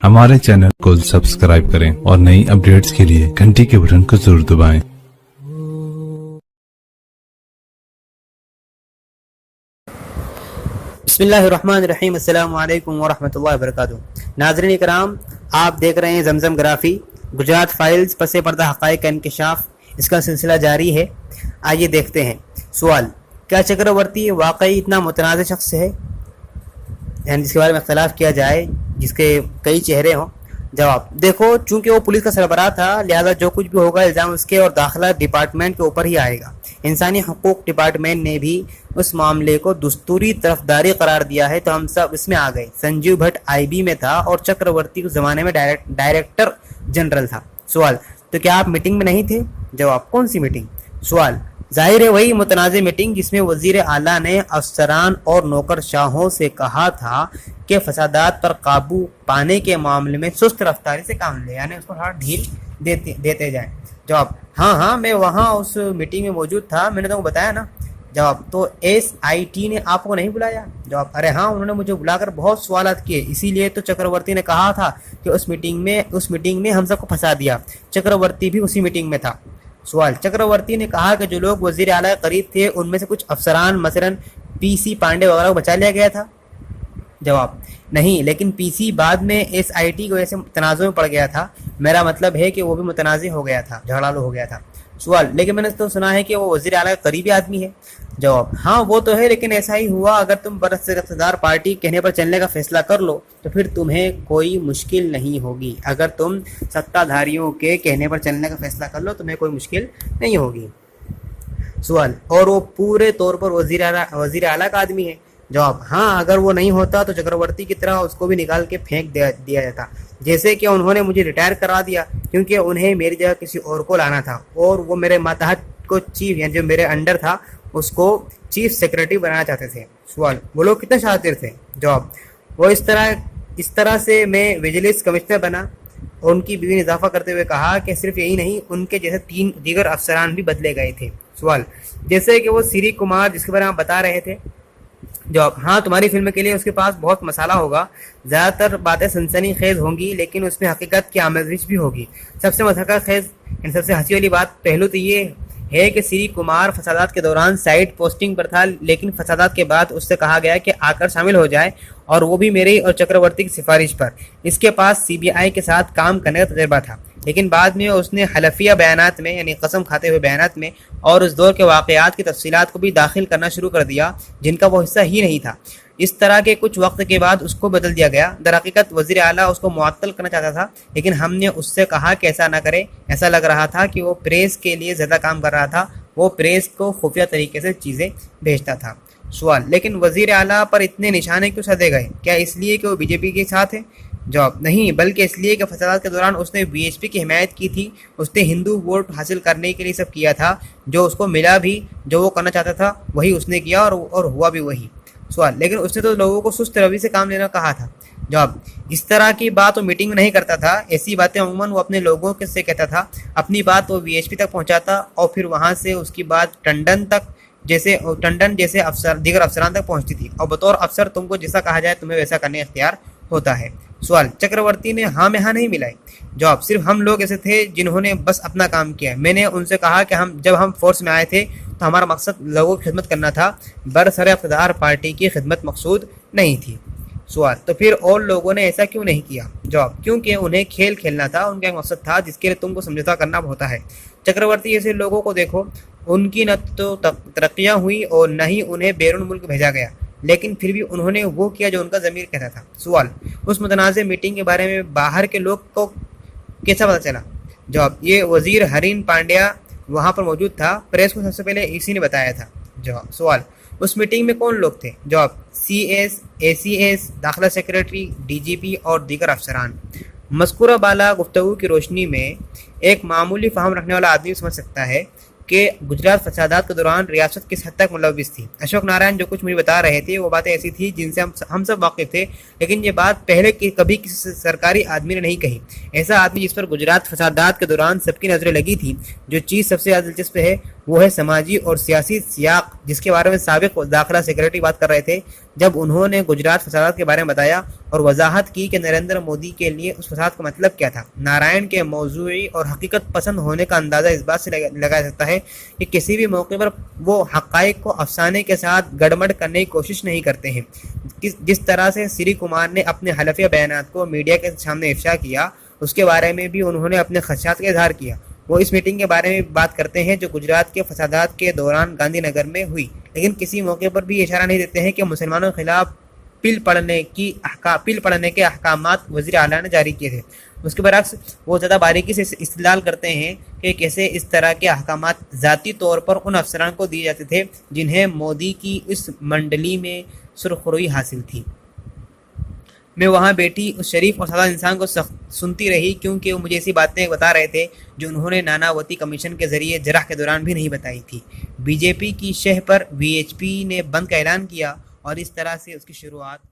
हमारे चैनल को सब्सक्राइब करें और नई अपडेट्स के लिए घंटी के बटन को जरूर दबाएं। बिस्मिल्लाहिर्रहमानिर्रहीम, अस्सलामु अलैकुम वरहमतुल्लाहि वबरकातुहू। नाज़रीन इकराम, आप देख रहे हैं जमजम ग्राफी, गुजरात फाइल्स, पसे पर्दा हक़ाइक़ का इंकिशाफ। इसका सिलसिला जारी है। आइए देखते हैं। सवाल: क्या चक्रवर्ती वाकई इतना मुतनाज़ शख्स है, यानी जिसके बारे में इख्तलाफ किया जाए, जिसके कई चेहरे हों? जवाब: देखो, चूंकि वो पुलिस का सरबराह था, लिहाजा जो कुछ भी होगा इल्ज़ाम उसके और दाखिला डिपार्टमेंट के ऊपर ही आएगा। इंसानी हकूक़ डिपार्टमेंट ने भी उस मामले को दस्तूरी तरफदारी करार दिया है, तो हम सब इसमें आ गए। संजीव भट्ट आईबी में था और चक्रवर्ती उस जमाने में डायरेक्टर जनरल था। सवाल: तो क्या आप मीटिंग में नहीं थे? जवाब: कौन सी मीटिंग? सवाल: जाहिर है वही मुतनाज़ मीटिंग जिसमें वज़ीर आला ने अफसरान और नौकरशाहों से कहा था कि फसादात पर काबू पाने के मामले में सुस्त रफ्तारी से काम ले, यानी उसको थोड़ा ढील देते जाएं। जवाब: हाँ, मैं वहाँ उस मीटिंग में मौजूद था, मैंने तुमको बताया ना। जवाब: तो SIT ने आपको नहीं बुलाया? जवाब: अरे हाँ, उन्होंने मुझे बुलाकर बहुत सवालात किए, इसीलिए तो चक्रवर्ती ने कहा था कि उस मीटिंग में हम सबको फंसा दिया। चक्रवर्ती भी उसी मीटिंग में था। सवाल: चक्रवर्ती ने कहा कि जो लोग वज़ीर आला के करीब थे उनमें से कुछ अफसरान मसलन PC पांडे वगैरह को बचा लिया गया था? जवाब: नहीं, लेकिन PC बाद में SIT की वजह से तनाज़ुर में पड़ गया था। मेरा मतलब है कि वो भी मुतनाज़ हो गया था, झगड़ालू हो गया था। सवाल: लेकिन मैंने तो सुना है कि वो वज़ीर आला का करीबी आदमी है। जवाब: हाँ, वो तो है, लेकिन ऐसा ही हुआ। अगर तुम बरसदार पार्टी कहने पर चलने का फैसला कर लो तो फिर तुम्हें कोई मुश्किल नहीं होगी। अगर तुम सत्ताधारियों के कहने पर चलने का फैसला कर लो तुम्हें कोई मुश्किल नहीं होगी। सवाल: और वो पूरे तौर पर वज़ीर आला का आदमी है? जवाब: हाँ, अगर वो नहीं होता तो चक्रवर्ती की तरह उसको भी निकाल के फेंक दिया जाता, जैसे कि उन्होंने मुझे रिटायर करा दिया, क्योंकि उन्हें मेरी जगह किसी और को लाना था और वो मेरे मातहत को चीफ, यानी जो मेरे अंडर था, उसको चीफ सेक्रेटरी बनाना चाहते थे। सवाल: वो लोग कितने शातिर थे? जवाब: वो इस तरह से मैं विजिलेंस कमिश्नर बना। उनकी बीवी ने इजाफा करते हुए कहा कि सिर्फ यही नहीं, उनके जैसे 3 दीगर अफसरान भी बदले गए थे। सवाल: जैसे कि वो श्री कुमार जिसके बारे में आप बता रहे थे? जवाब: हाँ, तुम्हारी फिल्म के लिए उसके पास बहुत मसाला होगा। ज़्यादातर बातें सनसनी खेज होंगी, लेकिन उसमें हकीकत की आमेज़श भी होगी। सबसे मज़ाक़ खेज, सबसे हंसी वाली पहलू तो ये है कि श्री कुमार फसादात के दौरान साइड पोस्टिंग पर था, लेकिन फसादात के बाद उससे कहा गया कि आकर शामिल हो जाए, और वो भी मेरी और चक्रवर्ती की सिफारिश पर। इसके पास CBI के साथ काम करने का तजुर्बा था, लेकिन बाद में उसने हलफिया बयानात में, यानी कसम खाते हुए बयानात में, और उस दौर के वाक़यात की तफसीलात को भी दाखिल करना शुरू कर दिया जिनका वो हिस्सा ही नहीं था। इस तरह के कुछ वक्त के बाद उसको बदल दिया गया। दरहकीकत वज़ीर आला उसको मुअत्तल करना चाहता था, लेकिन हमने उससे कहा कि ऐसा ना करे। ऐसा लग रहा था कि वो प्रेस के लिए ज़्यादा काम कर रहा था, वो प्रेस को खुफिया तरीके से चीज़ें भेजता था। सवाल: लेकिन वज़ीर आला पर इतने निशाने क्यों साधे गए? क्या इसलिए कि वो BJP के साथ है? जवाब: नहीं, बल्कि इसलिए कि फसादात के दौरान उसने BHP की हिमायत की थी। उसने हिंदू वोट हासिल करने के लिए सब किया था, जो उसको मिला भी, जो वो करना चाहता था वही उसने किया और हुआ भी वही। सवाल: लेकिन उसने तो लोगों को सुस्त रवि से काम लेना कहा था। जवाब: इस तरह की बात वो मीटिंग में नहीं करता था। ऐसी बातें अमूमन वो अपने लोगों के से कहता था। अपनी बात वो BHP तक पहुंचाता और फिर वहां से उसकी बात टंडन जैसे दीगर अफसरान तक पहुंचती थी, और बतौर अफसर तुमको जैसा कहा जाए तुम्हें वैसा करने का इख्तियार होता है। सवाल: चक्रवर्ती ने हाँ में हाँ नहीं मिलाई? जवाब: सिर्फ हम लोग ऐसे थे जिन्होंने बस अपना काम किया। मैंने उनसे कहा कि जब हम फोर्स में आए थे तो हमारा मकसद लोगों की खिदमत करना था, बरसरे इक़्तिदार पार्टी की खिदमत मकसूद नहीं थी। सवाल: तो फिर और लोगों ने ऐसा क्यों नहीं किया? जवाब: क्योंकि उन्हें खेल खेलना था, उनका एक मकसद था जिसके लिए तुमको समझौता करना होता है। चक्रवर्ती जैसे लोगों को देखो, उनकी न तो तरक्कियाँ हुई और न ही उन्हें बैरून मुल्क भेजा गया, लेकिन फिर भी उन्होंने वो किया जो उनका ज़मीर कहता था। सवाल: उस मुतनाज़ मीटिंग के बारे में बाहर के लोग को कैसा पता चला? जवाब: ये वज़ीर हरीन पांड्या वहाँ पर मौजूद था, प्रेस को सबसे पहले इसी ने बताया था। जवाब: सवाल: उस मीटिंग में कौन लोग थे? जवाब: CS, ACS, दाखिला सेक्रेटरी, DGP और दीगर अफसरान। मज़कूरा बाला गुफ्तगू की रोशनी में एक मामूली फ़हम रखने वाला आदमी समझ सकता है कि गुजरात फसादात के दौरान रियासत किस हद तक मुलव्विस थी। अशोक नारायण जो कुछ मुझे बता रहे थे वो बातें ऐसी थी जिनसे हम सब वाकिफ थे, लेकिन ये बात पहले कभी किसी सरकारी आदमी ने नहीं कही। ऐसा आदमी जिस पर गुजरात फसादात के दौरान सबकी नज़रें लगी थी। जो चीज़ सबसे ज़्यादा दिलचस्प है وہ ہے سماجی اور سیاسی سیاق، جس کے بارے میں سابق داخلہ سیکرٹری بات کر رہے تھے جب انہوں نے گجرات فسادات کے بارے میں بتایا اور وضاحت کی کہ نریندر مودی کے لیے اس فساد کا مطلب کیا تھا۔ نارائن کے موضوعی اور حقیقت پسند ہونے کا اندازہ اس بات سے لگایا سکتا ہے کہ کسی بھی موقع پر وہ حقائق کو افسانے کے ساتھ گڑبڑ کرنے کی کوشش نہیں کرتے ہیں۔ جس طرح سے سری کمار نے اپنے حلفیہ بیانات کو میڈیا کے سامنے افشا کیا، اس کے بارے میں بھی انہوں نے اپنے خدشات کا اظہار کیا۔ وہ اس میٹنگ کے بارے میں بات کرتے ہیں جو گجرات کے فسادات کے دوران گاندھی نگر میں ہوئی، لیکن کسی موقع پر بھی اشارہ نہیں دیتے ہیں کہ مسلمانوں کے خلاف پل پڑھنے کے احکامات وزیر اعلیٰ نے جاری کیے تھے۔ اس کے برعکس وہ زیادہ باریکی سے استدلال کرتے ہیں کہ کیسے اس طرح کے احکامات ذاتی طور پر ان افسران کو دیے جاتے تھے جنہیں مودی کی اس منڈلی میں سرخروئی حاصل تھی۔ میں وہاں بیٹھی اس شریف اور سادہ انسان کو سنتی رہی کیونکہ وہ مجھے ایسی باتیں بتا رہے تھے جو انہوں نے ناناوتی کمیشن کے ذریعے جرح کے دوران بھی نہیں بتائی تھی۔ بی جے پی کی شہ پر وی ایچ پی نے بند کا اعلان کیا اور اس طرح سے اس کی شروعات